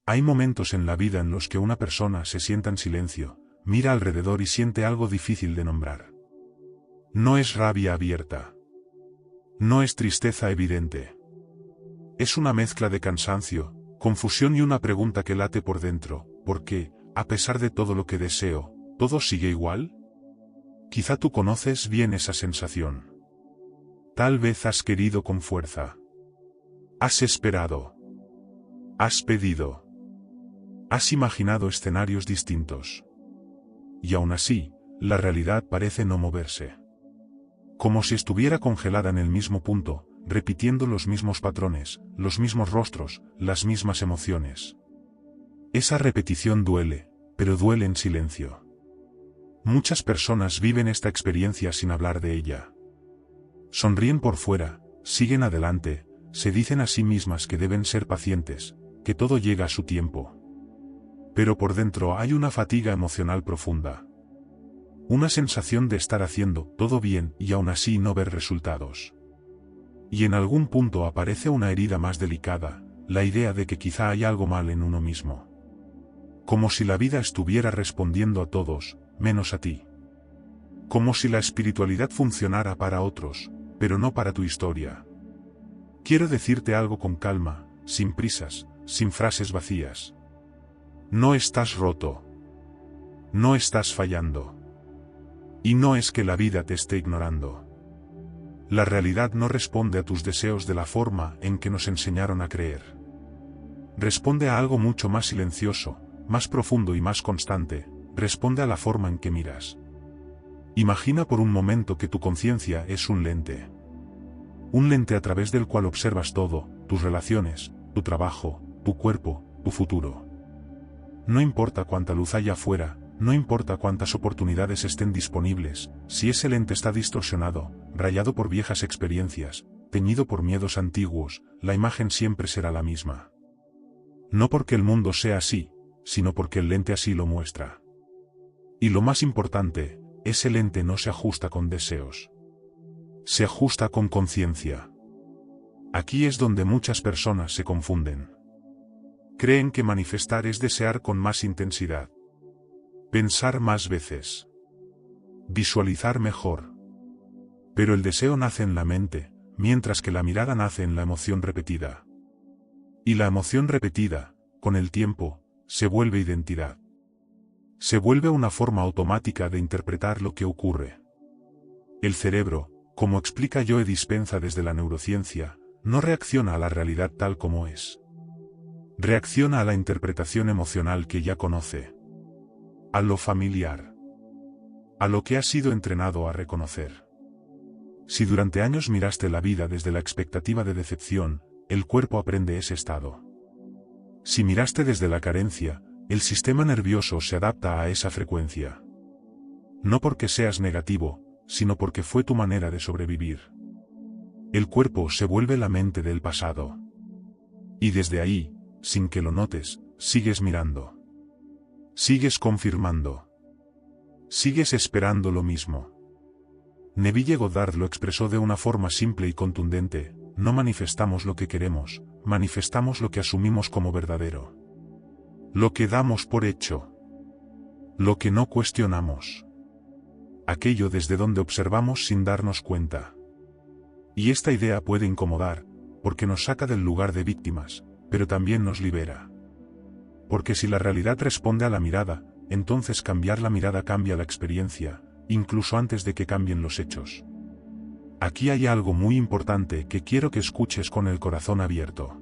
Hay momentos en la vida en los que una persona se sienta en silencio, mira alrededor y siente algo difícil de nombrar. No es rabia abierta. No es tristeza evidente. Es una mezcla de cansancio, confusión y una pregunta que late por dentro: ¿por qué, a pesar de todo lo que deseo, todo sigue igual? Quizá tú conoces bien esa sensación. Tal vez has querido con fuerza. Has esperado. Has pedido. Has imaginado escenarios distintos. Y aún así, la realidad parece no moverse. Como si estuviera congelada en el mismo punto, repitiendo los mismos patrones, los mismos rostros, las mismas emociones. Esa repetición duele, pero duele en silencio. Muchas personas viven esta experiencia sin hablar de ella. Sonríen por fuera, siguen adelante, se dicen a sí mismas que deben ser pacientes, que todo llega a su tiempo. Pero por dentro hay una fatiga emocional profunda. Una sensación de estar haciendo todo bien y aún así no ver resultados. Y en algún punto aparece una herida más delicada, la idea de que quizá hay algo mal en uno mismo. Como si la vida estuviera respondiendo a todos, menos a ti. Como si la espiritualidad funcionara para otros, pero no para tu historia. Quiero decirte algo con calma, sin prisas, sin frases vacías. No estás roto. No estás fallando. Y no es que la vida te esté ignorando. La realidad no responde a tus deseos de la forma en que nos enseñaron a creer. Responde a algo mucho más silencioso, más profundo y más constante. Responde a la forma en que miras. Imagina por un momento que tu conciencia es un lente. Un lente a través del cual observas todo, tus relaciones, tu trabajo, tu cuerpo, tu futuro. No importa cuánta luz haya afuera, no importa cuántas oportunidades estén disponibles, si ese lente está distorsionado, rayado por viejas experiencias, teñido por miedos antiguos, la imagen siempre será la misma. No porque el mundo sea así, sino porque el lente así lo muestra. Y lo más importante, ese lente no se ajusta con deseos. Se ajusta con conciencia. Aquí es donde muchas personas se confunden. Creen que manifestar es desear con más intensidad. Pensar más veces. Visualizar mejor. Pero el deseo nace en la mente, mientras que la mirada nace en la emoción repetida. Y la emoción repetida, con el tiempo, se vuelve identidad. Se vuelve una forma automática de interpretar lo que ocurre. El cerebro, como explica Joe Dispenza desde la neurociencia, no reacciona a la realidad tal como es. Reacciona a la interpretación emocional que ya conoce. A lo familiar. A lo que has sido entrenado a reconocer. Si durante años miraste la vida desde la expectativa de decepción, el cuerpo aprende ese estado. Si miraste desde la carencia, el sistema nervioso se adapta a esa frecuencia. No porque seas negativo, sino porque fue tu manera de sobrevivir. El cuerpo se vuelve la mente del pasado. Y desde ahí, sin que lo notes, sigues mirando. Sigues confirmando. Sigues esperando lo mismo. Neville Goddard lo expresó de una forma simple y contundente: no manifestamos lo que queremos, manifestamos lo que asumimos como verdadero. Lo que damos por hecho. Lo que no cuestionamos. Aquello desde donde observamos sin darnos cuenta. Y esta idea puede incomodar, porque nos saca del lugar de víctimas, pero también nos libera. Porque si la realidad responde a la mirada, entonces cambiar la mirada cambia la experiencia, incluso antes de que cambien los hechos. Aquí hay algo muy importante que quiero que escuches con el corazón abierto.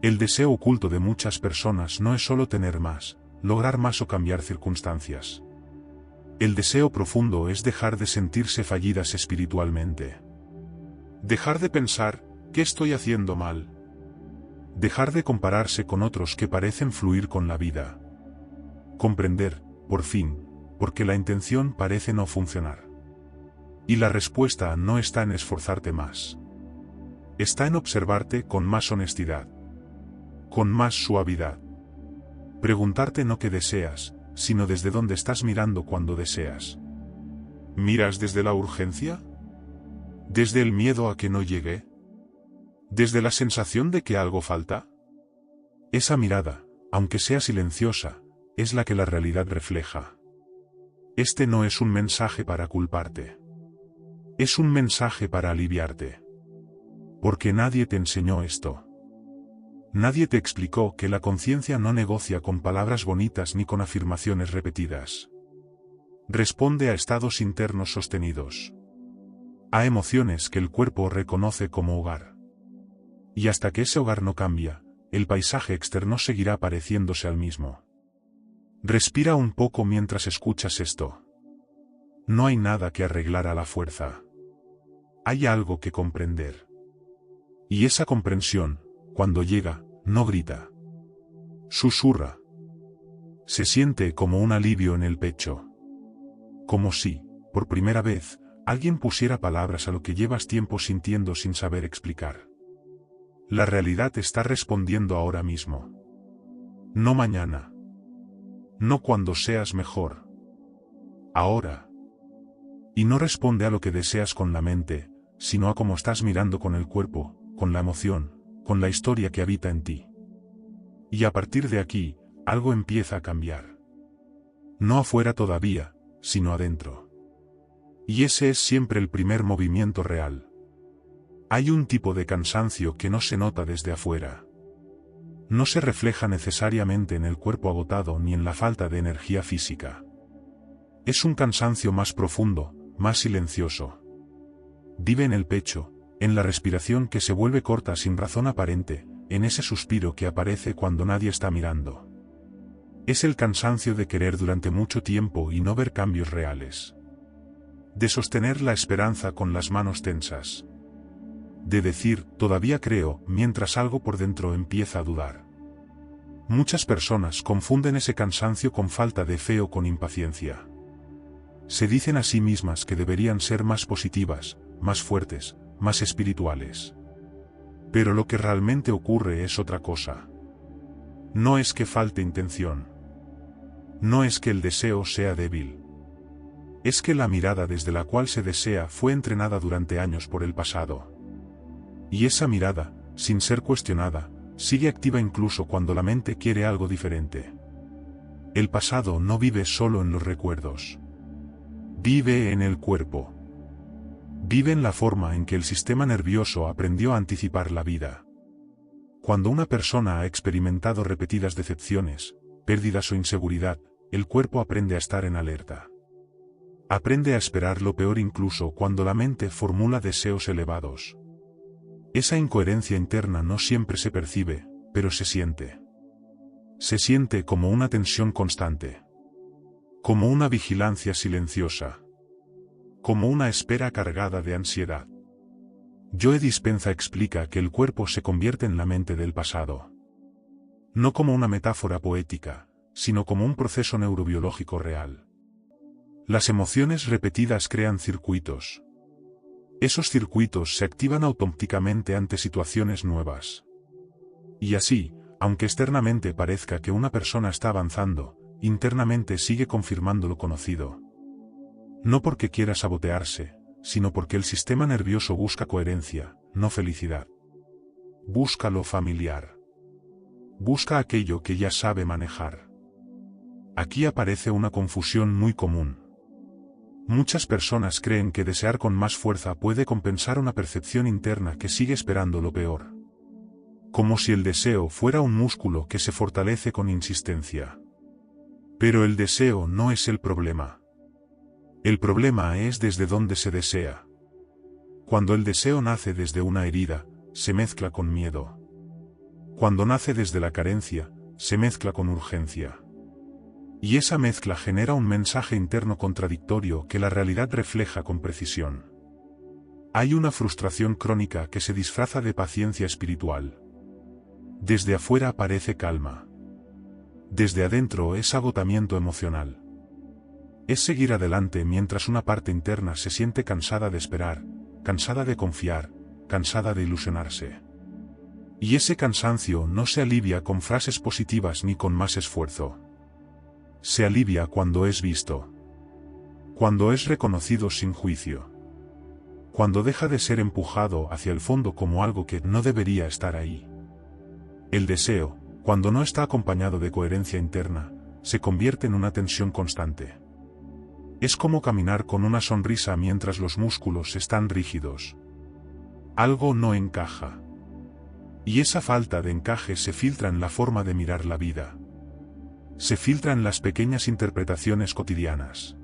El deseo oculto de muchas personas no es solo tener más, lograr más o cambiar circunstancias. El deseo profundo es dejar de sentirse fallidas espiritualmente. Dejar de pensar, ¿qué estoy haciendo mal? Dejar de compararse con otros que parecen fluir con la vida. Comprender, por fin, porque la intención parece no funcionar. Y la respuesta no está en esforzarte más. Está en observarte con más honestidad. Con más suavidad. Preguntarte no qué deseas, sino desde dónde estás mirando cuando deseas. ¿Miras desde la urgencia? ¿Desde el miedo a que no llegue? ¿Desde la sensación de que algo falta? Esa mirada, aunque sea silenciosa, es la que la realidad refleja. Este no es un mensaje para culparte. Es un mensaje para aliviarte. Porque nadie te enseñó esto. Nadie te explicó que la conciencia no negocia con palabras bonitas ni con afirmaciones repetidas. Responde a estados internos sostenidos. A emociones que el cuerpo reconoce como hogar. Y hasta que ese hogar no cambia, el paisaje externo seguirá pareciéndose al mismo. Respira un poco mientras escuchas esto. No hay nada que arreglar a la fuerza. Hay algo que comprender. Y esa comprensión, cuando llega, no grita. Susurra. Se siente como un alivio en el pecho. Como si, por primera vez, alguien pusiera palabras a lo que llevas tiempo sintiendo sin saber explicar. La realidad está respondiendo ahora mismo. No mañana. No cuando seas mejor. Ahora. Y no responde a lo que deseas con la mente, sino a cómo estás mirando con el cuerpo, con la emoción, con la historia que habita en ti. Y a partir de aquí, algo empieza a cambiar. No afuera todavía, sino adentro. Y ese es siempre el primer movimiento real. Hay un tipo de cansancio que no se nota desde afuera. No se refleja necesariamente en el cuerpo agotado ni en la falta de energía física. Es un cansancio más profundo, más silencioso. Vive en el pecho, en la respiración que se vuelve corta sin razón aparente, en ese suspiro que aparece cuando nadie está mirando. Es el cansancio de querer durante mucho tiempo y no ver cambios reales. De sostener la esperanza con las manos tensas. De decir, todavía creo, mientras algo por dentro empieza a dudar. Muchas personas confunden ese cansancio con falta de fe o con impaciencia. Se dicen a sí mismas que deberían ser más positivas, más fuertes, más espirituales. Pero lo que realmente ocurre es otra cosa. No es que falte intención. No es que el deseo sea débil. Es que la mirada desde la cual se desea fue entrenada durante años por el pasado. Y esa mirada, sin ser cuestionada, sigue activa incluso cuando la mente quiere algo diferente. El pasado no vive solo en los recuerdos. Vive en el cuerpo. Vive en la forma en que el sistema nervioso aprendió a anticipar la vida. Cuando una persona ha experimentado repetidas decepciones, pérdidas o inseguridad, el cuerpo aprende a estar en alerta. Aprende a esperar lo peor incluso cuando la mente formula deseos elevados. Esa incoherencia interna no siempre se percibe, pero se siente. Se siente como una tensión constante. Como una vigilancia silenciosa. Como una espera cargada de ansiedad. Joe Dispenza explica que el cuerpo se convierte en la mente del pasado. No como una metáfora poética, sino como un proceso neurobiológico real. Las emociones repetidas crean circuitos. Esos circuitos se activan automáticamente ante situaciones nuevas. Y así, aunque externamente parezca que una persona está avanzando, internamente sigue confirmando lo conocido. No porque quiera sabotearse, sino porque el sistema nervioso busca coherencia, no felicidad. Busca lo familiar. Busca aquello que ya sabe manejar. Aquí aparece una confusión muy común. Muchas personas creen que desear con más fuerza puede compensar una percepción interna que sigue esperando lo peor. Como si el deseo fuera un músculo que se fortalece con insistencia. Pero el deseo no es el problema. El problema es desde dónde se desea. Cuando el deseo nace desde una herida, se mezcla con miedo. Cuando nace desde la carencia, se mezcla con urgencia. Y esa mezcla genera un mensaje interno contradictorio que la realidad refleja con precisión. Hay una frustración crónica que se disfraza de paciencia espiritual. Desde afuera parece calma. Desde adentro es agotamiento emocional. Es seguir adelante mientras una parte interna se siente cansada de esperar, cansada de confiar, cansada de ilusionarse. Y ese cansancio no se alivia con frases positivas ni con más esfuerzo. Se alivia cuando es visto. Cuando es reconocido sin juicio. Cuando deja de ser empujado hacia el fondo como algo que no debería estar ahí. El deseo, cuando no está acompañado de coherencia interna, se convierte en una tensión constante. Es como caminar con una sonrisa mientras los músculos están rígidos. Algo no encaja. Y esa falta de encaje se filtra en la forma de mirar la vida. Se filtra en las pequeñas interpretaciones cotidianas.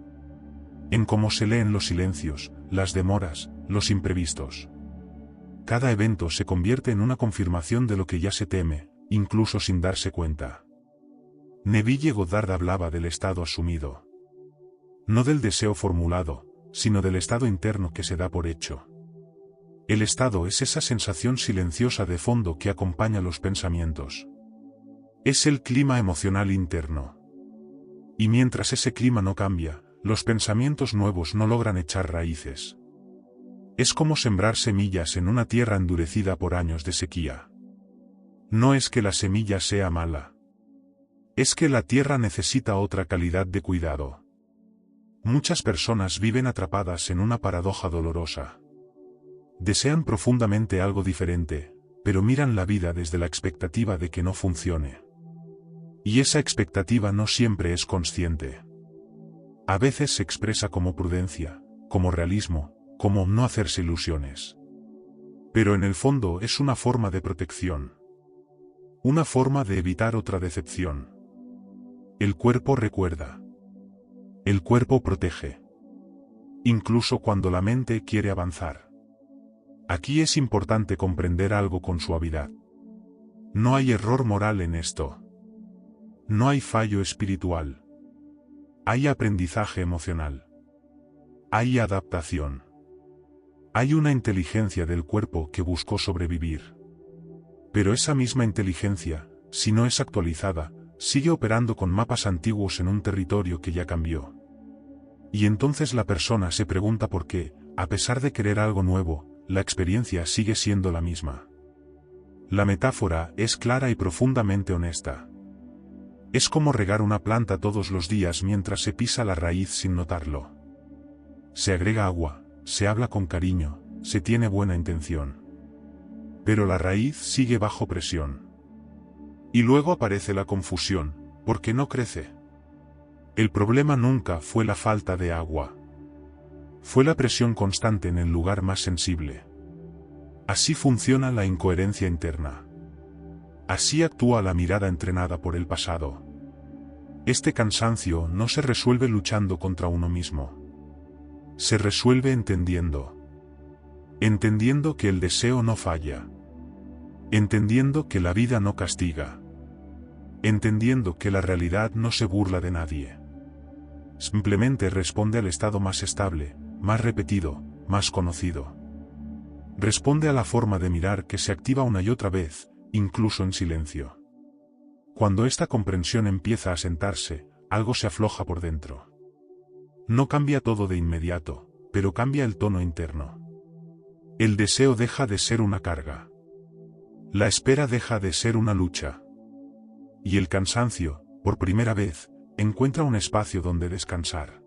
En cómo se leen los silencios, las demoras, los imprevistos. Cada evento se convierte en una confirmación de lo que ya se teme, incluso sin darse cuenta. Neville Goddard hablaba del estado asumido. No del deseo formulado, sino del estado interno que se da por hecho. El estado es esa sensación silenciosa de fondo que acompaña los pensamientos. Es el clima emocional interno. Y mientras ese clima no cambia, los pensamientos nuevos no logran echar raíces. Es como sembrar semillas en una tierra endurecida por años de sequía. No es que la semilla sea mala. Es que la tierra necesita otra calidad de cuidado. Muchas personas viven atrapadas en una paradoja dolorosa. Desean profundamente algo diferente, pero miran la vida desde la expectativa de que no funcione. Y esa expectativa no siempre es consciente. A veces se expresa como prudencia, como realismo, como no hacerse ilusiones. Pero en el fondo es una forma de protección. Una forma de evitar otra decepción. El cuerpo recuerda. El cuerpo protege. Incluso cuando la mente quiere avanzar. Aquí es importante comprender algo con suavidad. No hay error moral en esto. No hay fallo espiritual. Hay aprendizaje emocional. Hay adaptación. Hay una inteligencia del cuerpo que buscó sobrevivir. Pero esa misma inteligencia, si no es actualizada, sigue operando con mapas antiguos en un territorio que ya cambió. Y entonces la persona se pregunta por qué, a pesar de querer algo nuevo, la experiencia sigue siendo la misma. La metáfora es clara y profundamente honesta. Es como regar una planta todos los días mientras se pisa la raíz sin notarlo. Se agrega agua, se habla con cariño, se tiene buena intención. Pero la raíz sigue bajo presión. Y luego aparece la confusión, porque no crece. El problema nunca fue la falta de agua. Fue la presión constante en el lugar más sensible. Así funciona la incoherencia interna. Así actúa la mirada entrenada por el pasado. Este cansancio no se resuelve luchando contra uno mismo. Se resuelve entendiendo. Entendiendo que el deseo no falla. Entendiendo que la vida no castiga. Entendiendo que la realidad no se burla de nadie. Simplemente responde al estado más estable, más repetido, más conocido. Responde a la forma de mirar que se activa una y otra vez, incluso en silencio. Cuando esta comprensión empieza a sentarse, algo se afloja por dentro. No cambia todo de inmediato, pero cambia el tono interno. El deseo deja de ser una carga. La espera deja de ser una lucha. Y el cansancio, por primera vez, encuentra un espacio donde descansar.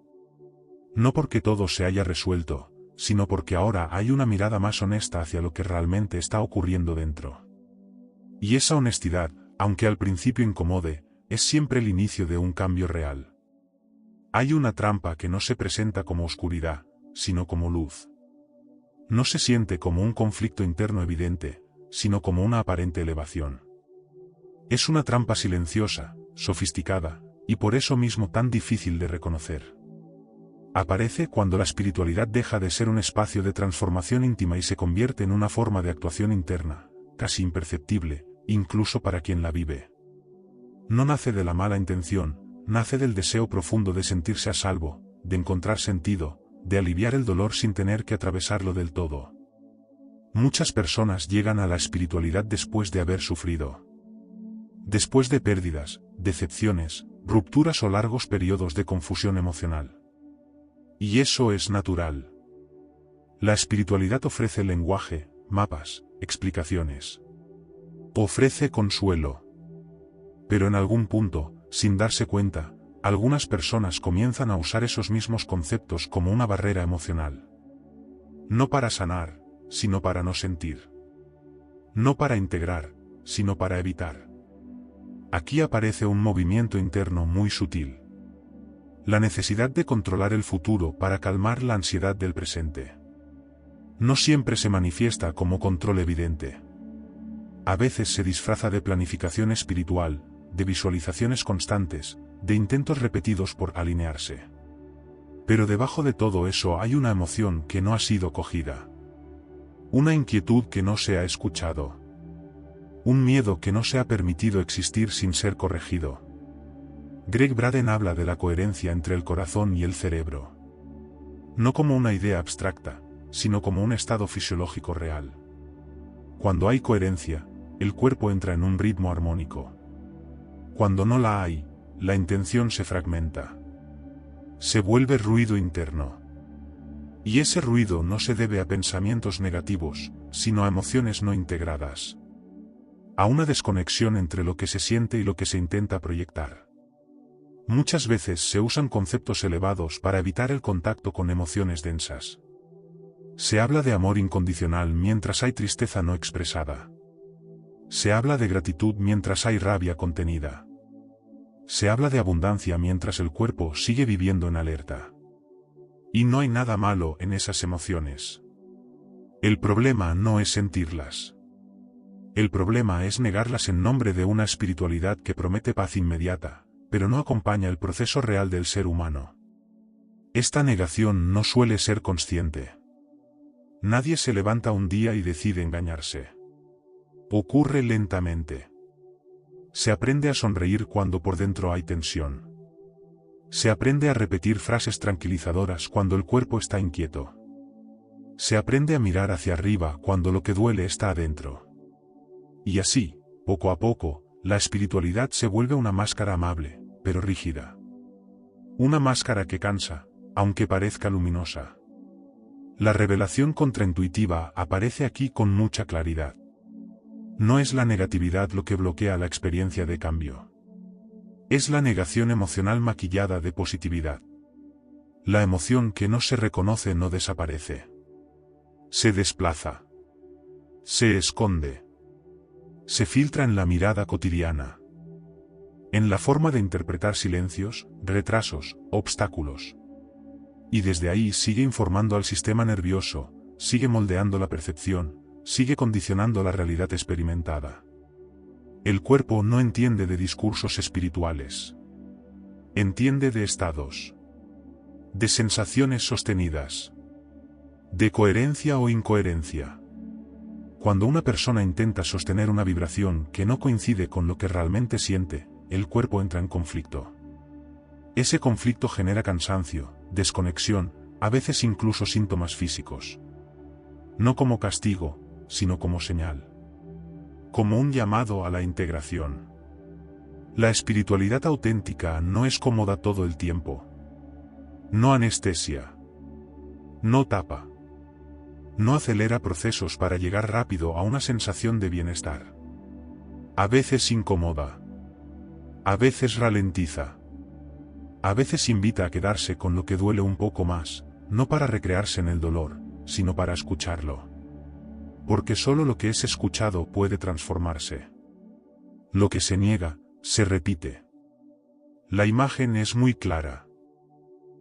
No porque todo se haya resuelto, sino porque ahora hay una mirada más honesta hacia lo que realmente está ocurriendo dentro. Y esa honestidad, aunque al principio incomode, es siempre el inicio de un cambio real. Hay una trampa que no se presenta como oscuridad, sino como luz. No se siente como un conflicto interno evidente, sino como una aparente elevación. Es una trampa silenciosa, sofisticada, y por eso mismo tan difícil de reconocer. Aparece cuando la espiritualidad deja de ser un espacio de transformación íntima y se convierte en una forma de actuación interna, casi imperceptible, incluso para quien la vive. No nace de la mala intención, nace del deseo profundo de sentirse a salvo, de encontrar sentido, de aliviar el dolor sin tener que atravesarlo del todo. Muchas personas llegan a la espiritualidad después de haber sufrido. Después de pérdidas, decepciones, rupturas o largos periodos de confusión emocional. Y eso es natural. La espiritualidad ofrece lenguaje, mapas, explicaciones. Ofrece consuelo. Pero en algún punto, sin darse cuenta, algunas personas comienzan a usar esos mismos conceptos como una barrera emocional. No para sanar, sino para no sentir. No para integrar, sino para evitar. Aquí aparece un movimiento interno muy sutil. La necesidad de controlar el futuro para calmar la ansiedad del presente. No siempre se manifiesta como control evidente. A veces se disfraza de planificación espiritual, de visualizaciones constantes, de intentos repetidos por alinearse. Pero debajo de todo eso hay una emoción que no ha sido cogida. Una inquietud que no se ha escuchado. Un miedo que no se ha permitido existir sin ser corregido. Greg Braden habla de la coherencia entre el corazón y el cerebro. No como una idea abstracta, sino como un estado fisiológico real. Cuando hay coherencia, el cuerpo entra en un ritmo armónico. Cuando no la hay, la intención se fragmenta. Se vuelve ruido interno. Y ese ruido no se debe a pensamientos negativos, sino a emociones no integradas. A una desconexión entre lo que se siente y lo que se intenta proyectar. Muchas veces se usan conceptos elevados para evitar el contacto con emociones densas. Se habla de amor incondicional mientras hay tristeza no expresada. Se habla de gratitud mientras hay rabia contenida. Se habla de abundancia mientras el cuerpo sigue viviendo en alerta. Y no hay nada malo en esas emociones. El problema no es sentirlas. El problema es negarlas en nombre de una espiritualidad que promete paz inmediata, pero no acompaña el proceso real del ser humano. Esta negación no suele ser consciente. Nadie se levanta un día y decide engañarse. Ocurre lentamente. Se aprende a sonreír cuando por dentro hay tensión. Se aprende a repetir frases tranquilizadoras cuando el cuerpo está inquieto. Se aprende a mirar hacia arriba cuando lo que duele está adentro. Y así, poco a poco, la espiritualidad se vuelve una máscara amable, pero rígida. Una máscara que cansa, aunque parezca luminosa. La revelación contraintuitiva aparece aquí con mucha claridad. No es la negatividad lo que bloquea la experiencia de cambio. Es la negación emocional maquillada de positividad. La emoción que no se reconoce no desaparece. Se desplaza. Se esconde. Se filtra en la mirada cotidiana. En la forma de interpretar silencios, retrasos, obstáculos. Y desde ahí sigue informando al sistema nervioso, sigue moldeando la percepción, sigue condicionando la realidad experimentada. El cuerpo no entiende de discursos espirituales. Entiende de estados. De sensaciones sostenidas. De coherencia o incoherencia. Cuando una persona intenta sostener una vibración que no coincide con lo que realmente siente, el cuerpo entra en conflicto. Ese conflicto genera cansancio, desconexión, a veces incluso síntomas físicos. No como castigo, sino como señal. Como un llamado a la integración. La espiritualidad auténtica no es cómoda todo el tiempo. No anestesia. No tapa. No acelera procesos para llegar rápido a una sensación de bienestar. A veces incomoda. A veces ralentiza. A veces invita a quedarse con lo que duele un poco más, no para recrearse en el dolor, sino para escucharlo. Porque solo lo que es escuchado puede transformarse. Lo que se niega, se repite. La imagen es muy clara.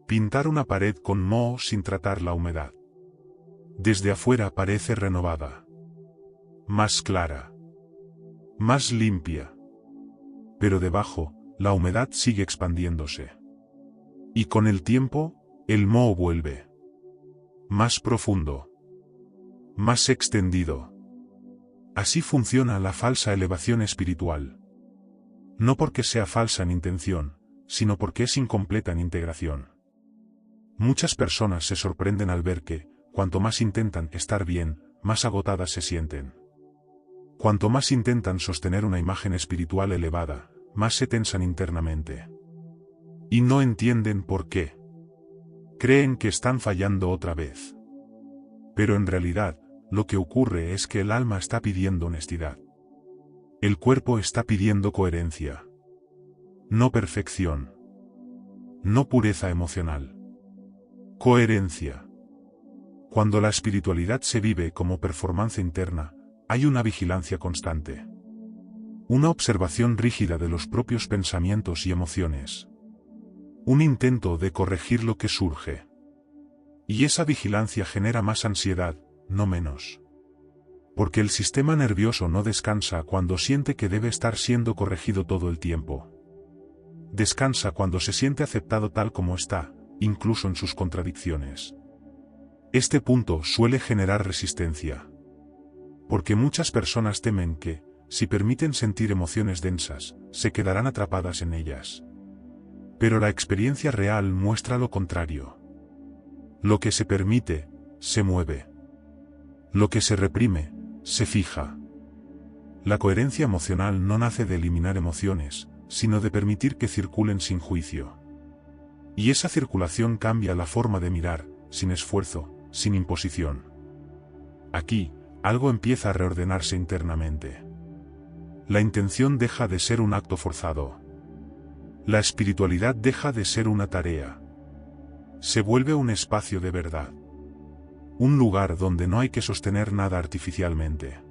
Pintar una pared con moho sin tratar la humedad. Desde afuera parece renovada. Más clara. Más limpia. Pero debajo, la humedad sigue expandiéndose. Y con el tiempo, el moho vuelve. Más profundo. Más extendido. Así funciona la falsa elevación espiritual. No porque sea falsa en intención, sino porque es incompleta en integración. Muchas personas se sorprenden al ver que, cuanto más intentan estar bien, más agotadas se sienten. Cuanto más intentan sostener una imagen espiritual elevada, más se tensan internamente. Y no entienden por qué. Creen que están fallando otra vez. Pero en realidad, lo que ocurre es que el alma está pidiendo honestidad. El cuerpo está pidiendo coherencia. No perfección. No pureza emocional. Coherencia. Cuando la espiritualidad se vive como performance interna, hay una vigilancia constante. Una observación rígida de los propios pensamientos y emociones. Un intento de corregir lo que surge. Y esa vigilancia genera más ansiedad, no menos. Porque el sistema nervioso no descansa cuando siente que debe estar siendo corregido todo el tiempo. Descansa cuando se siente aceptado tal como está, incluso en sus contradicciones. Este punto suele generar resistencia. Porque muchas personas temen que, si permiten sentir emociones densas, se quedarán atrapadas en ellas. Pero la experiencia real muestra lo contrario. Lo que se permite, se mueve. Lo que se reprime, se fija. La coherencia emocional no nace de eliminar emociones, sino de permitir que circulen sin juicio. Y esa circulación cambia la forma de mirar, sin esfuerzo, sin imposición. Aquí, algo empieza a reordenarse internamente. La intención deja de ser un acto forzado. La espiritualidad deja de ser una tarea. Se vuelve un espacio de verdad. Un lugar donde no hay que sostener nada artificialmente.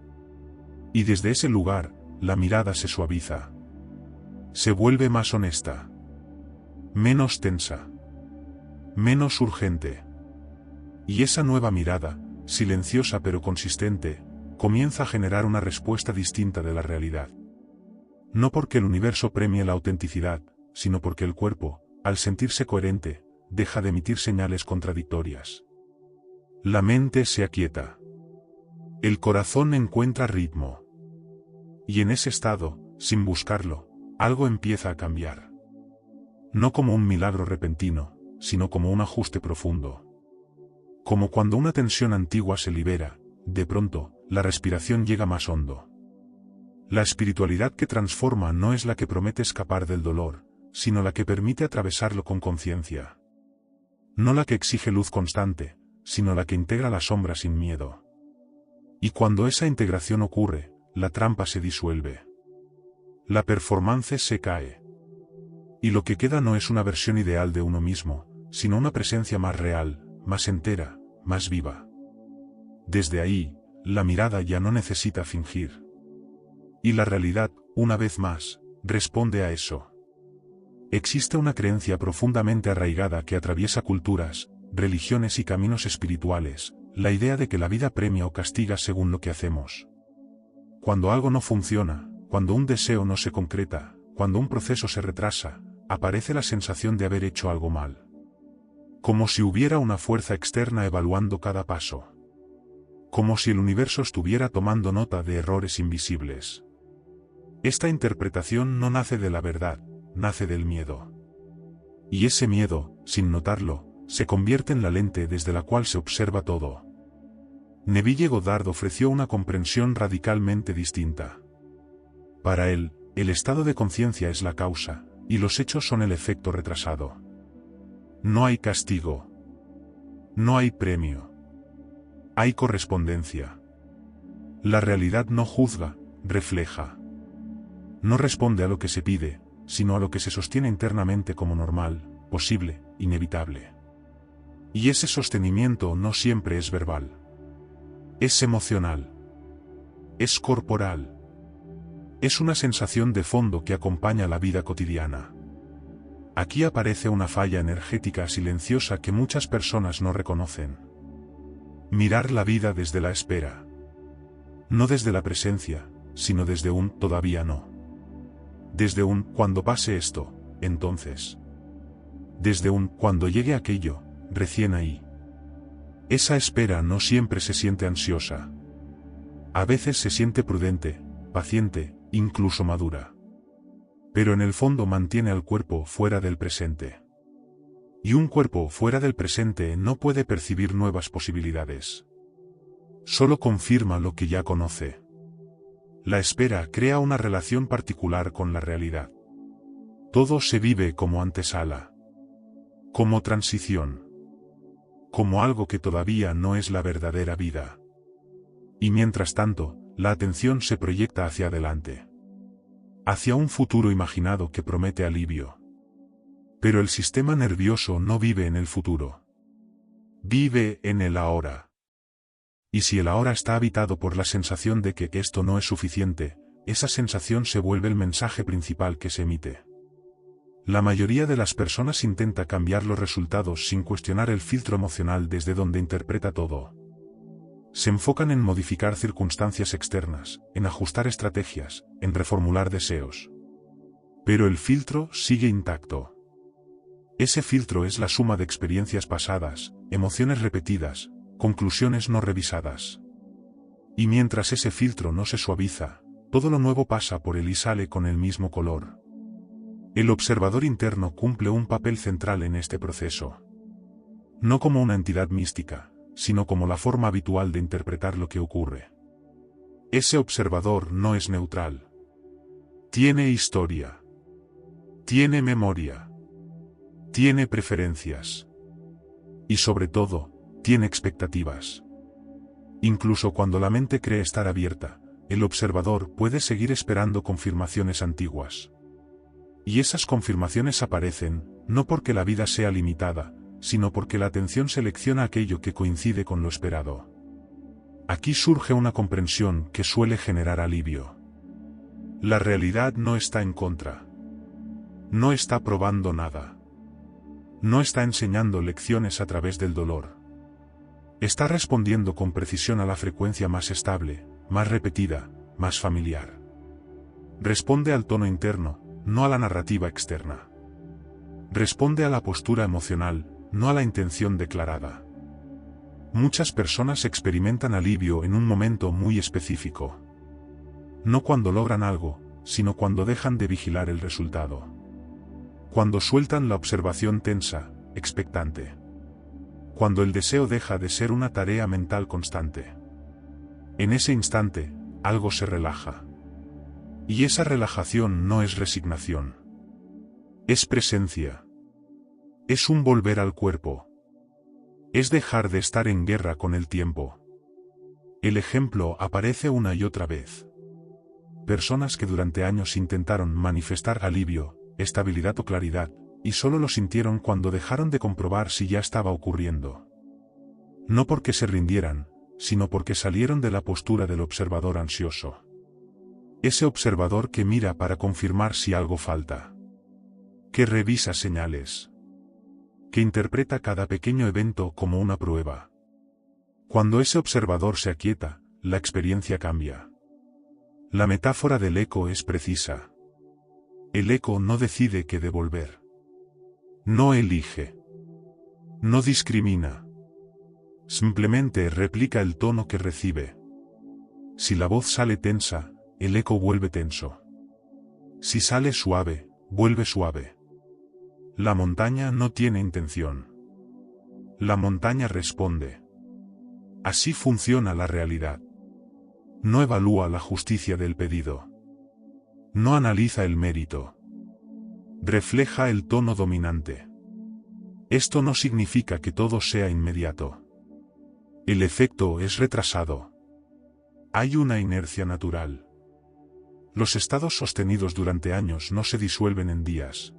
Y desde ese lugar, la mirada se suaviza. Se vuelve más honesta. Menos tensa. Menos urgente. Y esa nueva mirada, silenciosa pero consistente, comienza a generar una respuesta distinta de la realidad. No porque el universo premie la autenticidad, sino porque el cuerpo, al sentirse coherente, deja de emitir señales contradictorias. La mente se aquieta. El corazón encuentra ritmo. Y en ese estado, sin buscarlo, algo empieza a cambiar. No como un milagro repentino, sino como un ajuste profundo. Como cuando una tensión antigua se libera, de pronto, la respiración llega más hondo. La espiritualidad que transforma no es la que promete escapar del dolor, sino la que permite atravesarlo con conciencia. No la que exige luz constante, sino la que integra la sombra sin miedo. Y cuando esa integración ocurre, la trampa se disuelve. La performance se cae. Y lo que queda no es una versión ideal de uno mismo, sino una presencia más real, más entera, más viva. Desde ahí, la mirada ya no necesita fingir. Y la realidad, una vez más, responde a eso. Existe una creencia profundamente arraigada que atraviesa culturas, religiones y caminos espirituales, la idea de que la vida premia o castiga según lo que hacemos. Cuando algo no funciona, cuando un deseo no se concreta, cuando un proceso se retrasa, aparece la sensación de haber hecho algo mal. Como si hubiera una fuerza externa evaluando cada paso. Como si el universo estuviera tomando nota de errores invisibles. Esta interpretación no nace de la verdad, nace del miedo. Y ese miedo, sin notarlo, se convierte en la lente desde la cual se observa todo. Neville Goddard ofreció una comprensión radicalmente distinta. Para él, el estado de conciencia es la causa, y los hechos son el efecto retrasado. No hay castigo. No hay premio. Hay correspondencia. La realidad no juzga, refleja. No responde a lo que se pide, sino a lo que se sostiene internamente como normal, posible, inevitable. Y ese sostenimiento no siempre es verbal. Es emocional. Es corporal. Es una sensación de fondo que acompaña la vida cotidiana. Aquí aparece una falla energética silenciosa que muchas personas no reconocen. Mirar la vida desde la espera. No desde la presencia, sino desde un todavía no. Desde un cuando pase esto, entonces. Desde un cuando llegue aquello, recién ahí. Esa espera no siempre se siente ansiosa. A veces se siente prudente, paciente, incluso madura. Pero en el fondo mantiene al cuerpo fuera del presente. Y un cuerpo fuera del presente no puede percibir nuevas posibilidades. Solo confirma lo que ya conoce. La espera crea una relación particular con la realidad. Todo se vive como antesala. Como transición. Como algo que todavía no es la verdadera vida. Y mientras tanto, la atención se proyecta hacia adelante. Hacia un futuro imaginado que promete alivio. Pero el sistema nervioso no vive en el futuro. Vive en el ahora. Y si el ahora está habitado por la sensación de que esto no es suficiente, esa sensación se vuelve el mensaje principal que se emite. La mayoría de las personas intenta cambiar los resultados sin cuestionar el filtro emocional desde donde interpreta todo. Se enfocan en modificar circunstancias externas, en ajustar estrategias, en reformular deseos. Pero el filtro sigue intacto. Ese filtro es la suma de experiencias pasadas, emociones repetidas, conclusiones no revisadas. Y mientras ese filtro no se suaviza, todo lo nuevo pasa por él y sale con el mismo color. El observador interno cumple un papel central en este proceso. No como una entidad mística, sino como la forma habitual de interpretar lo que ocurre. Ese observador no es neutral. Tiene historia. Tiene memoria. Tiene preferencias. Y sobre todo, tiene expectativas. Incluso cuando la mente cree estar abierta, el observador puede seguir esperando confirmaciones antiguas. Y esas confirmaciones aparecen, no porque la vida sea limitada, sino porque la atención selecciona aquello que coincide con lo esperado. Aquí surge una comprensión que suele generar alivio. La realidad no está en contra. No está probando nada. No está enseñando lecciones a través del dolor. Está respondiendo con precisión a la frecuencia más estable, más repetida, más familiar. Responde al tono interno, no a la narrativa externa. Responde a la postura emocional, no a la intención declarada. Muchas personas experimentan alivio en un momento muy específico. No cuando logran algo, sino cuando dejan de vigilar el resultado. Cuando sueltan la observación tensa, expectante. Cuando el deseo deja de ser una tarea mental constante. En ese instante, algo se relaja. Y esa relajación no es resignación. Es presencia. Es un volver al cuerpo. Es dejar de estar en guerra con el tiempo. El ejemplo aparece una y otra vez. Personas que durante años intentaron manifestar alivio, estabilidad o claridad, y solo lo sintieron cuando dejaron de comprobar si ya estaba ocurriendo. No porque se rindieran, sino porque salieron de la postura del observador ansioso. Ese observador que mira para confirmar si algo falta. Que revisa señales. Que interpreta cada pequeño evento como una prueba. Cuando ese observador se aquieta, la experiencia cambia. La metáfora del eco es precisa. El eco no decide qué devolver. No elige. No discrimina. Simplemente replica el tono que recibe. Si la voz sale tensa, el eco vuelve tenso. Si sale suave, vuelve suave. La montaña no tiene intención. La montaña responde. Así funciona la realidad. No evalúa la justicia del pedido. No analiza el mérito. Refleja el tono dominante. Esto no significa que todo sea inmediato. El efecto es retrasado. Hay una inercia natural. Los estados sostenidos durante años no se disuelven en días.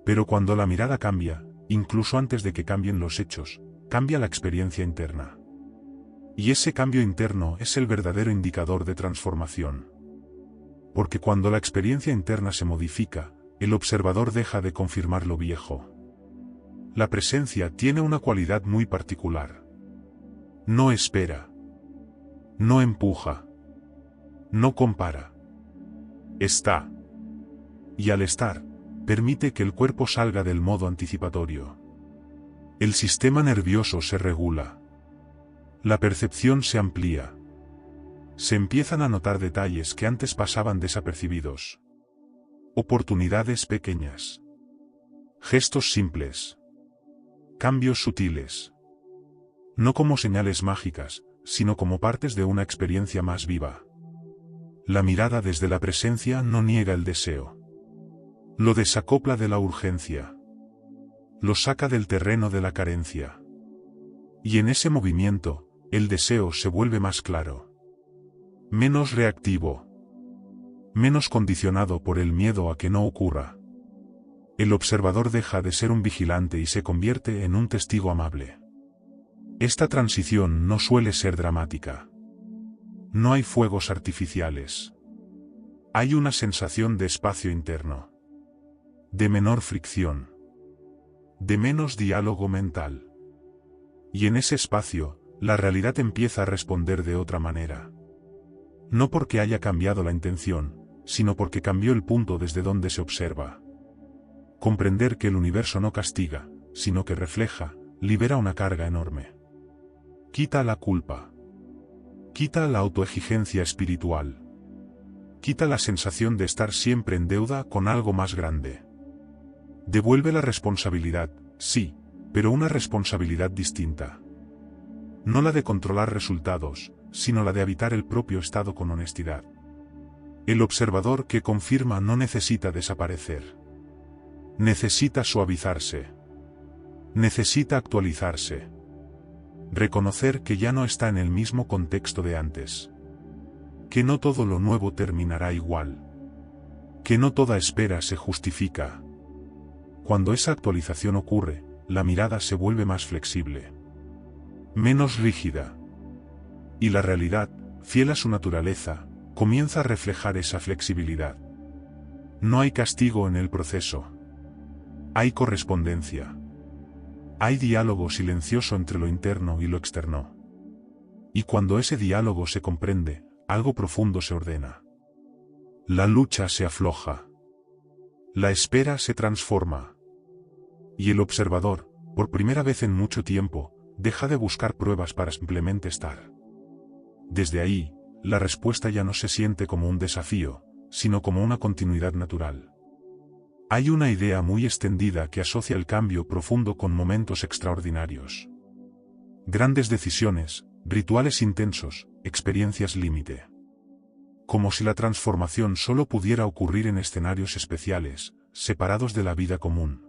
Pero cuando la mirada cambia, incluso antes de que cambien los hechos, cambia la experiencia interna. Y ese cambio interno es el verdadero indicador de transformación. Porque cuando la experiencia interna se modifica, el observador deja de confirmar lo viejo. La presencia tiene una cualidad muy particular. No espera. No empuja. No compara. Está. Y al estar, permite que el cuerpo salga del modo anticipatorio. El sistema nervioso se regula. La percepción se amplía. Se empiezan a notar detalles que antes pasaban desapercibidos. Oportunidades pequeñas. Gestos simples. Cambios sutiles. No como señales mágicas, sino como partes de una experiencia más viva. La mirada desde la presencia no niega el deseo. Lo desacopla de la urgencia. Lo saca del terreno de la carencia. Y en ese movimiento, el deseo se vuelve más claro. Menos reactivo. Menos condicionado por el miedo a que no ocurra. El observador deja de ser un vigilante y se convierte en un testigo amable. Esta transición no suele ser dramática. No hay fuegos artificiales. Hay una sensación de espacio interno, de menor fricción, de menos diálogo mental. Y en ese espacio, la realidad empieza a responder de otra manera. No porque haya cambiado la intención, sino porque cambió el punto desde donde se observa. Comprender que el universo no castiga, sino que refleja, libera una carga enorme. Quita la culpa. Quita la autoexigencia espiritual. Quita la sensación de estar siempre en deuda con algo más grande. Devuelve la responsabilidad, sí, pero una responsabilidad distinta. No la de controlar resultados, sino la de habitar el propio estado con honestidad. El observador que confirma no necesita desaparecer. Necesita suavizarse. Necesita actualizarse. Reconocer que ya no está en el mismo contexto de antes. Que no todo lo nuevo terminará igual. Que no toda espera se justifica. Cuando esa actualización ocurre, la mirada se vuelve más flexible. Menos rígida. Y la realidad, fiel a su naturaleza, comienza a reflejar esa flexibilidad. No hay castigo en el proceso. Hay correspondencia. Hay diálogo silencioso entre lo interno y lo externo. Y cuando ese diálogo se comprende, algo profundo se ordena. La lucha se afloja. La espera se transforma. Y el observador, por primera vez en mucho tiempo, deja de buscar pruebas para simplemente estar. Desde ahí, la respuesta ya no se siente como un desafío, sino como una continuidad natural. Hay una idea muy extendida que asocia el cambio profundo con momentos extraordinarios. Grandes decisiones, rituales intensos, experiencias límite. Como si la transformación solo pudiera ocurrir en escenarios especiales, separados de la vida común.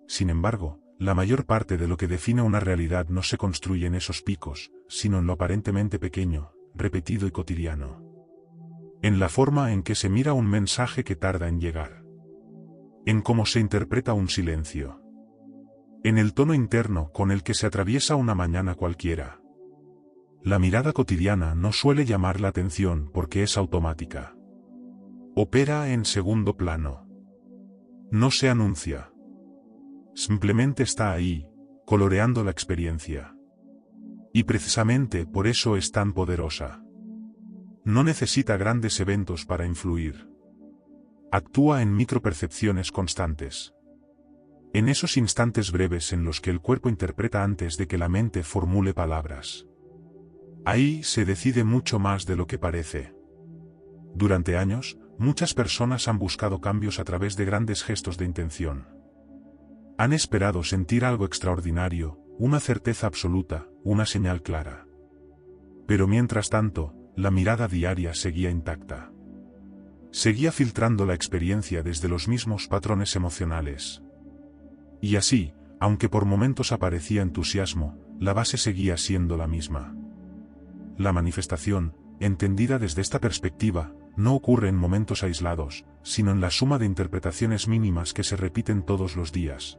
Sin embargo, la mayor parte de lo que define una realidad no se construye en esos picos, sino en lo aparentemente pequeño, repetido y cotidiano. En la forma en que se mira un mensaje que tarda en llegar. En cómo se interpreta un silencio. En el tono interno con el que se atraviesa una mañana cualquiera. La mirada cotidiana no suele llamar la atención porque es automática. Opera en segundo plano. No se anuncia. Simplemente está ahí, coloreando la experiencia. Y precisamente por eso es tan poderosa. No necesita grandes eventos para influir. Actúa en micropercepciones constantes. En esos instantes breves en los que el cuerpo interpreta antes de que la mente formule palabras. Ahí se decide mucho más de lo que parece. Durante años, muchas personas han buscado cambios a través de grandes gestos de intención. Han esperado sentir algo extraordinario, una certeza absoluta, una señal clara. Pero mientras tanto, la mirada diaria seguía intacta. Seguía filtrando la experiencia desde los mismos patrones emocionales. Y así, aunque por momentos aparecía entusiasmo, la base seguía siendo la misma. La manifestación, entendida desde esta perspectiva, no ocurre en momentos aislados, sino en la suma de interpretaciones mínimas que se repiten todos los días.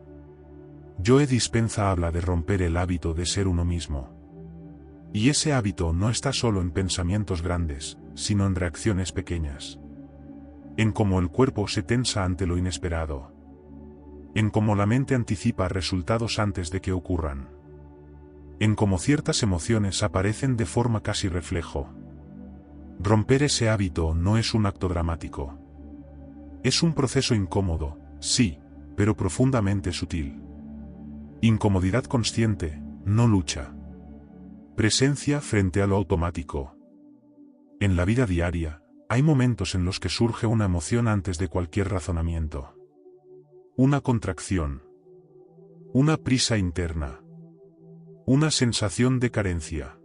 Joe Dispenza habla de romper el hábito de ser uno mismo. Y ese hábito no está solo en pensamientos grandes, sino en reacciones pequeñas. En cómo el cuerpo se tensa ante lo inesperado. En cómo la mente anticipa resultados antes de que ocurran. En cómo ciertas emociones aparecen de forma casi reflejo. Romper ese hábito no es un acto dramático. Es un proceso incómodo, sí, pero profundamente sutil. Incomodidad consciente, no lucha. Presencia frente a lo automático. En la vida diaria, hay momentos en los que surge una emoción antes de cualquier razonamiento. Una contracción. Una prisa interna. Una sensación de carencia.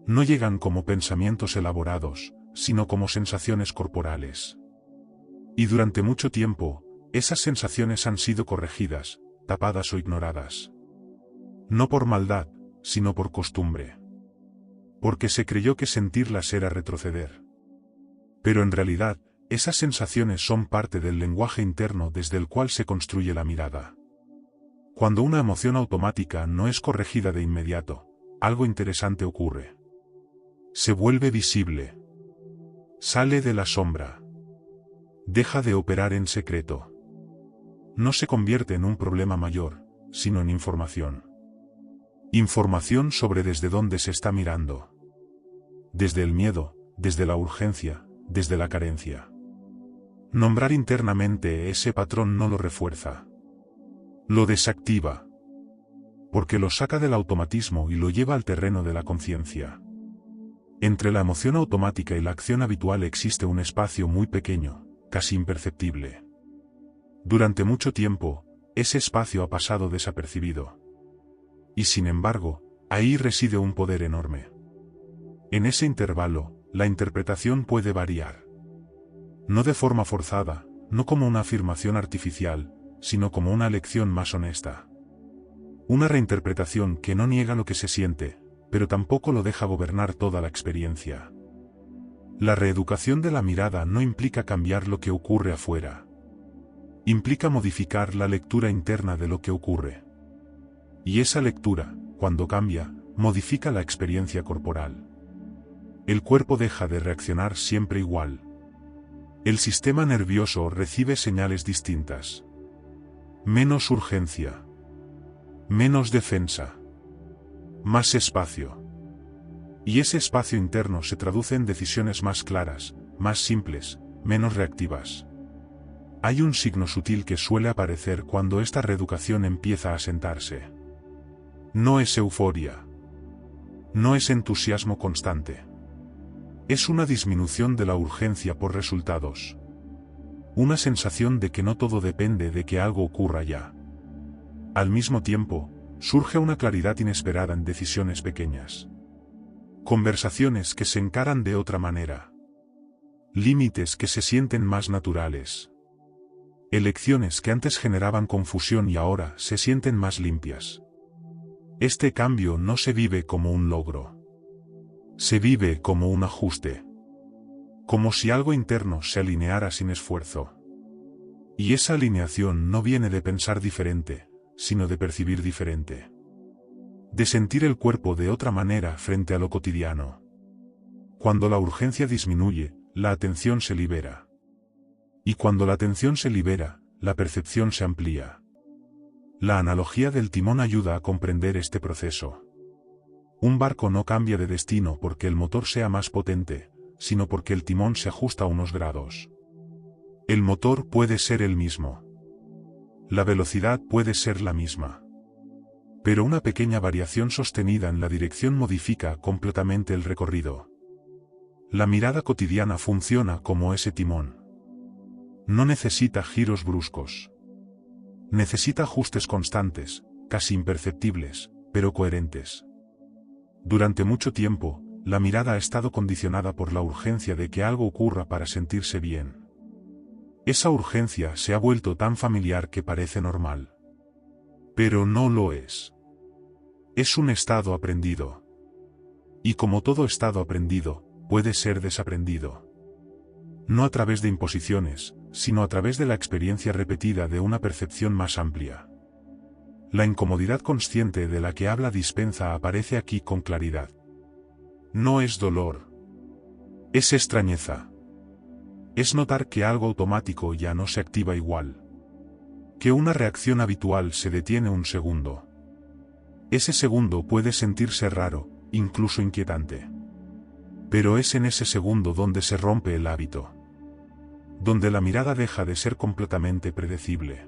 No llegan como pensamientos elaborados, sino como sensaciones corporales. Y durante mucho tiempo, esas sensaciones han sido corregidas, tapadas o ignoradas. No por maldad, sino por costumbre. Porque se creyó que sentirlas era retroceder. Pero en realidad, esas sensaciones son parte del lenguaje interno desde el cual se construye la mirada. Cuando una emoción automática no es corregida de inmediato, algo interesante ocurre. Se vuelve visible. Sale de la sombra. Deja de operar en secreto. No se convierte en un problema mayor, sino en información. Información sobre desde dónde se está mirando. Desde el miedo, desde la urgencia, desde la carencia. Nombrar internamente ese patrón no lo refuerza. Lo desactiva. Porque lo saca del automatismo y lo lleva al terreno de la conciencia. Entre la emoción automática y la acción habitual existe un espacio muy pequeño, casi imperceptible. Durante mucho tiempo, ese espacio ha pasado desapercibido. Y sin embargo, ahí reside un poder enorme. En ese intervalo, la interpretación puede variar. No de forma forzada, no como una afirmación artificial, sino como una lección más honesta. Una reinterpretación que no niega lo que se siente, pero tampoco lo deja gobernar toda la experiencia. La reeducación de la mirada no implica cambiar lo que ocurre afuera. Implica modificar la lectura interna de lo que ocurre. Y esa lectura, cuando cambia, modifica la experiencia corporal. El cuerpo deja de reaccionar siempre igual. El sistema nervioso recibe señales distintas. Menos urgencia. Menos defensa. Más espacio. Y ese espacio interno se traduce en decisiones más claras, más simples, menos reactivas. Hay un signo sutil que suele aparecer cuando esta reeducación empieza a sentarse. No es euforia. No es entusiasmo constante. Es una disminución de la urgencia por resultados. Una sensación de que no todo depende de que algo ocurra ya. Al mismo tiempo, surge una claridad inesperada en decisiones pequeñas. Conversaciones que se encaran de otra manera. Límites que se sienten más naturales. Elecciones que antes generaban confusión y ahora se sienten más limpias. Este cambio no se vive como un logro. Se vive como un ajuste. Como si algo interno se alineara sin esfuerzo. Y esa alineación no viene de pensar diferente, sino de percibir diferente. De sentir el cuerpo de otra manera frente a lo cotidiano. Cuando la urgencia disminuye, la atención se libera. Y cuando la atención se libera, la percepción se amplía. La analogía del timón ayuda a comprender este proceso. Un barco no cambia de destino porque el motor sea más potente, sino porque el timón se ajusta a unos grados. El motor puede ser el mismo. La velocidad puede ser la misma. Pero una pequeña variación sostenida en la dirección modifica completamente el recorrido. La mirada cotidiana funciona como ese timón. No necesita giros bruscos. Necesita ajustes constantes, casi imperceptibles, pero coherentes. Durante mucho tiempo, la mirada ha estado condicionada por la urgencia de que algo ocurra para sentirse bien. Esa urgencia se ha vuelto tan familiar que parece normal. Pero no lo es. Es un estado aprendido. Y como todo estado aprendido, puede ser desaprendido. No a través de imposiciones, sino a través de la experiencia repetida de una percepción más amplia. La incomodidad consciente de la que habla Dispenza aparece aquí con claridad. No es dolor. Es extrañeza. Es notar que algo automático ya no se activa igual. Que una reacción habitual se detiene un segundo. Ese segundo puede sentirse raro, incluso inquietante. Pero es en ese segundo donde se rompe el hábito. Donde la mirada deja de ser completamente predecible.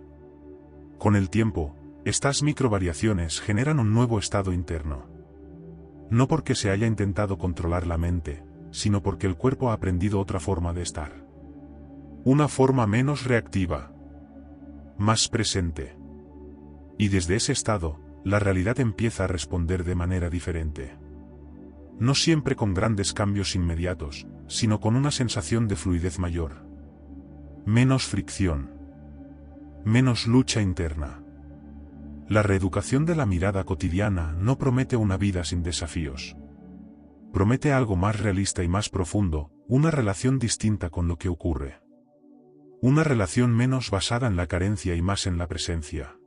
Con el tiempo, estas microvariaciones generan un nuevo estado interno. No porque se haya intentado controlar la mente, sino porque el cuerpo ha aprendido otra forma de estar. Una forma menos reactiva. Más presente. Y desde ese estado, la realidad empieza a responder de manera diferente. No siempre con grandes cambios inmediatos, sino con una sensación de fluidez mayor. Menos fricción. Menos lucha interna. La reeducación de la mirada cotidiana no promete una vida sin desafíos. Promete algo más realista y más profundo, una relación distinta con lo que ocurre. Una relación menos basada en la carencia y más en la presencia.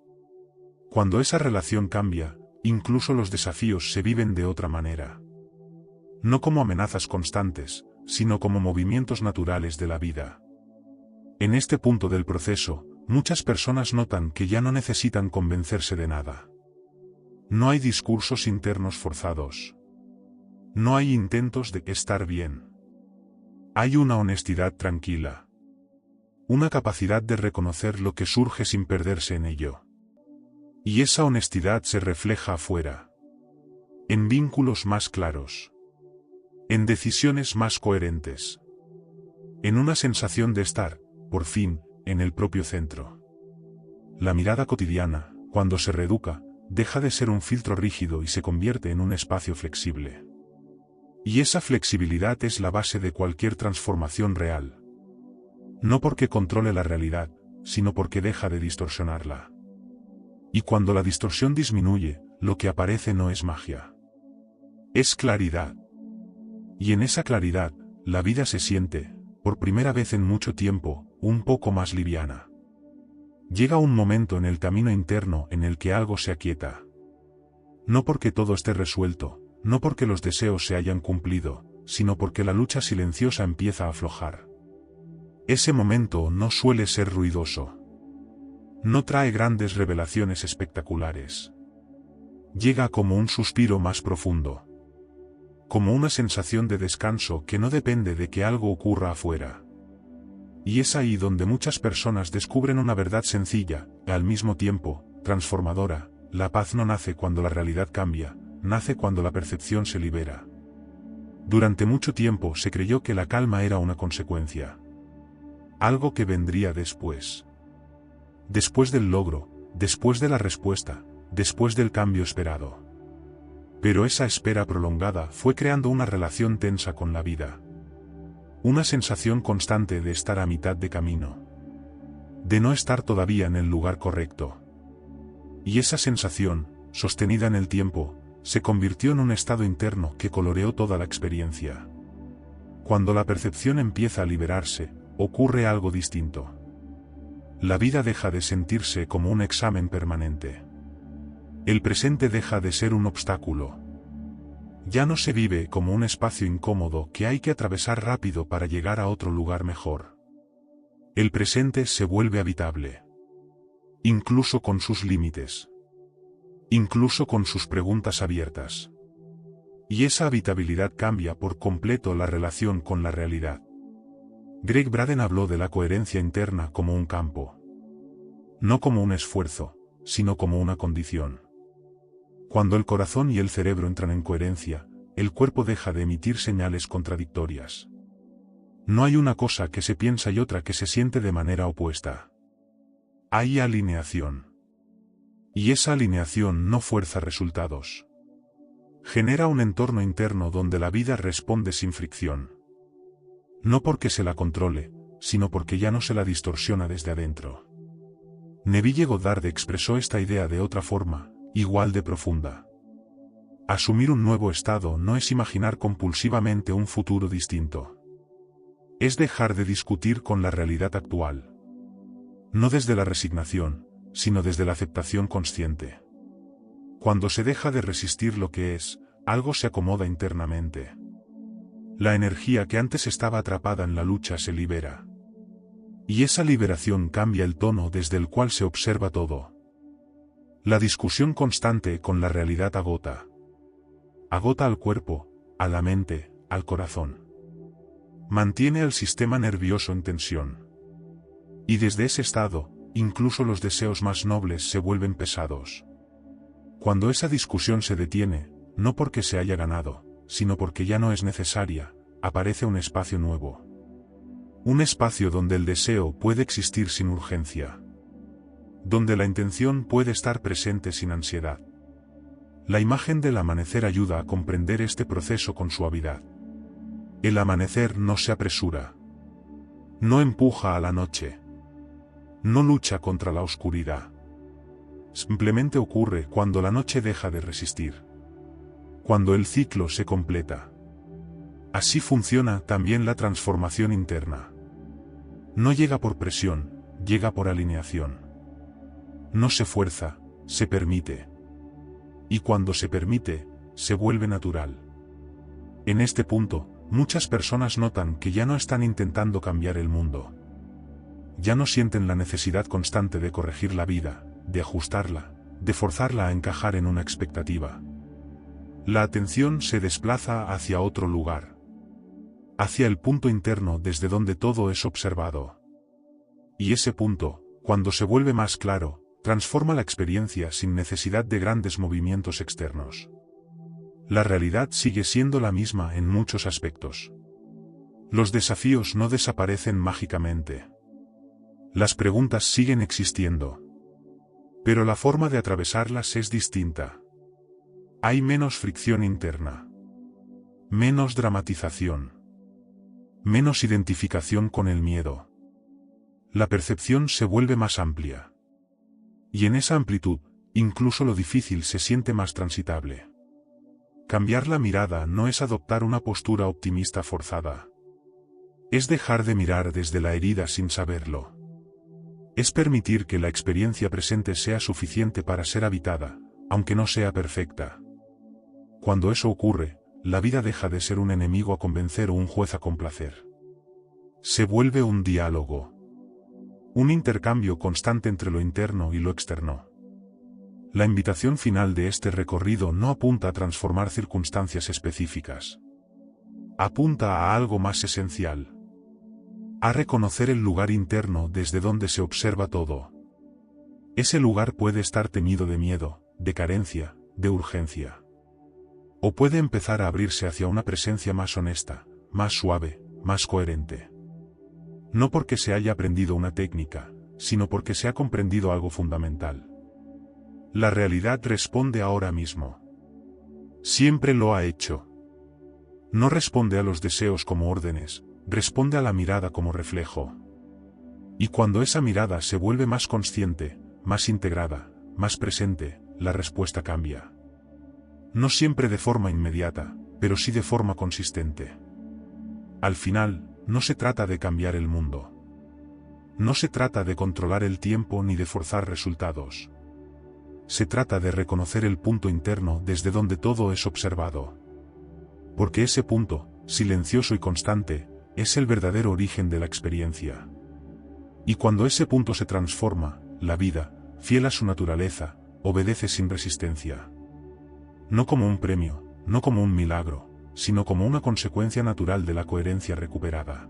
Cuando esa relación cambia, incluso los desafíos se viven de otra manera. No como amenazas constantes, sino como movimientos naturales de la vida. En este punto del proceso, muchas personas notan que ya no necesitan convencerse de nada. No hay discursos internos forzados. No hay intentos de estar bien. Hay una honestidad tranquila. Una capacidad de reconocer lo que surge sin perderse en ello. Y esa honestidad se refleja afuera. En vínculos más claros. En decisiones más coherentes. En una sensación de estar, por fin, en el propio centro. La mirada cotidiana, cuando se reeduca, deja de ser un filtro rígido y se convierte en un espacio flexible. Y esa flexibilidad es la base de cualquier transformación real. No porque controle la realidad, sino porque deja de distorsionarla. Y cuando la distorsión disminuye, lo que aparece no es magia. Es claridad. Y en esa claridad, la vida se siente, por primera vez en mucho tiempo, un poco más liviana. Llega un momento en el camino interno en el que algo se aquieta. No porque todo esté resuelto, no porque los deseos se hayan cumplido, sino porque la lucha silenciosa empieza a aflojar. Ese momento no suele ser ruidoso. No trae grandes revelaciones espectaculares. Llega como un suspiro más profundo. Como una sensación de descanso que no depende de que algo ocurra afuera. Y es ahí donde muchas personas descubren una verdad sencilla, y al mismo tiempo, transformadora: la paz no nace cuando la realidad cambia, nace cuando la percepción se libera. Durante mucho tiempo se creyó que la calma era una consecuencia. Algo que vendría después. Después del logro, después de la respuesta, después del cambio esperado. Pero esa espera prolongada fue creando una relación tensa con la vida. Una sensación constante de estar a mitad de camino. De no estar todavía en el lugar correcto. Y esa sensación, sostenida en el tiempo, se convirtió en un estado interno que coloreó toda la experiencia. Cuando la percepción empieza a liberarse, ocurre algo distinto. La vida deja de sentirse como un examen permanente. El presente deja de ser un obstáculo. Ya no se vive como un espacio incómodo que hay que atravesar rápido para llegar a otro lugar mejor. El presente se vuelve habitable. Incluso con sus límites. Incluso con sus preguntas abiertas. Y esa habitabilidad cambia por completo la relación con la realidad. Gregg Braden habló de la coherencia interna como un campo. No como un esfuerzo, sino como una condición. Cuando el corazón y el cerebro entran en coherencia, el cuerpo deja de emitir señales contradictorias. No hay una cosa que se piensa y otra que se siente de manera opuesta. Hay alineación. Y esa alineación no fuerza resultados. Genera un entorno interno donde la vida responde sin fricción. No porque se la controle, sino porque ya no se la distorsiona desde adentro. Neville Goddard expresó esta idea de otra forma, igual de profunda. Asumir un nuevo estado no es imaginar compulsivamente un futuro distinto. Es dejar de discutir con la realidad actual. No desde la resignación, sino desde la aceptación consciente. Cuando se deja de resistir lo que es, algo se acomoda internamente. La energía que antes estaba atrapada en la lucha se libera. Y esa liberación cambia el tono desde el cual se observa todo. La discusión constante con la realidad agota. Agota al cuerpo, a la mente, al corazón. Mantiene al sistema nervioso en tensión. Y desde ese estado, incluso los deseos más nobles se vuelven pesados. Cuando esa discusión se detiene, no porque se haya ganado, sino porque ya no es necesaria, aparece un espacio nuevo. Un espacio donde el deseo puede existir sin urgencia. Donde la intención puede estar presente sin ansiedad. La imagen del amanecer ayuda a comprender este proceso con suavidad. El amanecer no se apresura. No empuja a la noche. No lucha contra la oscuridad. Simplemente ocurre cuando la noche deja de resistir. Cuando el ciclo se completa. Así funciona también la transformación interna. No llega por presión, llega por alineación. No se fuerza, se permite. Y cuando se permite, se vuelve natural. En este punto, muchas personas notan que ya no están intentando cambiar el mundo. ya no sienten la necesidad constante de corregir la vida, de ajustarla, de forzarla a encajar en una expectativa. La atención se desplaza hacia otro lugar. Hacia el punto interno desde donde todo es observado. Y ese punto, cuando se vuelve más claro, transforma la experiencia sin necesidad de grandes movimientos externos. La realidad sigue siendo la misma en muchos aspectos. Los desafíos no desaparecen mágicamente. Las preguntas siguen existiendo. Pero la forma de atravesarlas es distinta. Hay menos fricción interna. Menos dramatización. Menos identificación con el miedo. La percepción se vuelve más amplia. Y en esa amplitud, incluso lo difícil se siente más transitable. Cambiar la mirada no es adoptar una postura optimista forzada. Es dejar de mirar desde la herida sin saberlo. Es permitir que la experiencia presente sea suficiente para ser habitada, aunque no sea perfecta. Cuando eso ocurre, la vida deja de ser un enemigo a convencer o un juez a complacer. Se vuelve un diálogo. Un intercambio constante entre lo interno y lo externo. La invitación final de este recorrido no apunta a transformar circunstancias específicas. Apunta a algo más esencial. A reconocer el lugar interno desde donde se observa todo. Ese lugar puede estar teñido de miedo, de carencia, de urgencia. O puede empezar a abrirse hacia una presencia más honesta, más suave, más coherente. No porque se haya aprendido una técnica, sino porque se ha comprendido algo fundamental. La realidad responde ahora mismo. Siempre lo ha hecho. No responde a los deseos como órdenes, responde a la mirada como reflejo. Y cuando esa mirada se vuelve más consciente, más integrada, más presente, la respuesta cambia. No siempre de forma inmediata, pero sí de forma consistente. Al final, no se trata de cambiar el mundo. No se trata de controlar el tiempo ni de forzar resultados. Se trata de reconocer el punto interno desde donde todo es observado. Porque ese punto, silencioso y constante, es el verdadero origen de la experiencia. Y cuando ese punto se transforma, la vida, fiel a su naturaleza, obedece sin resistencia. No como un premio, no como un milagro, sino como una consecuencia natural de la coherencia recuperada.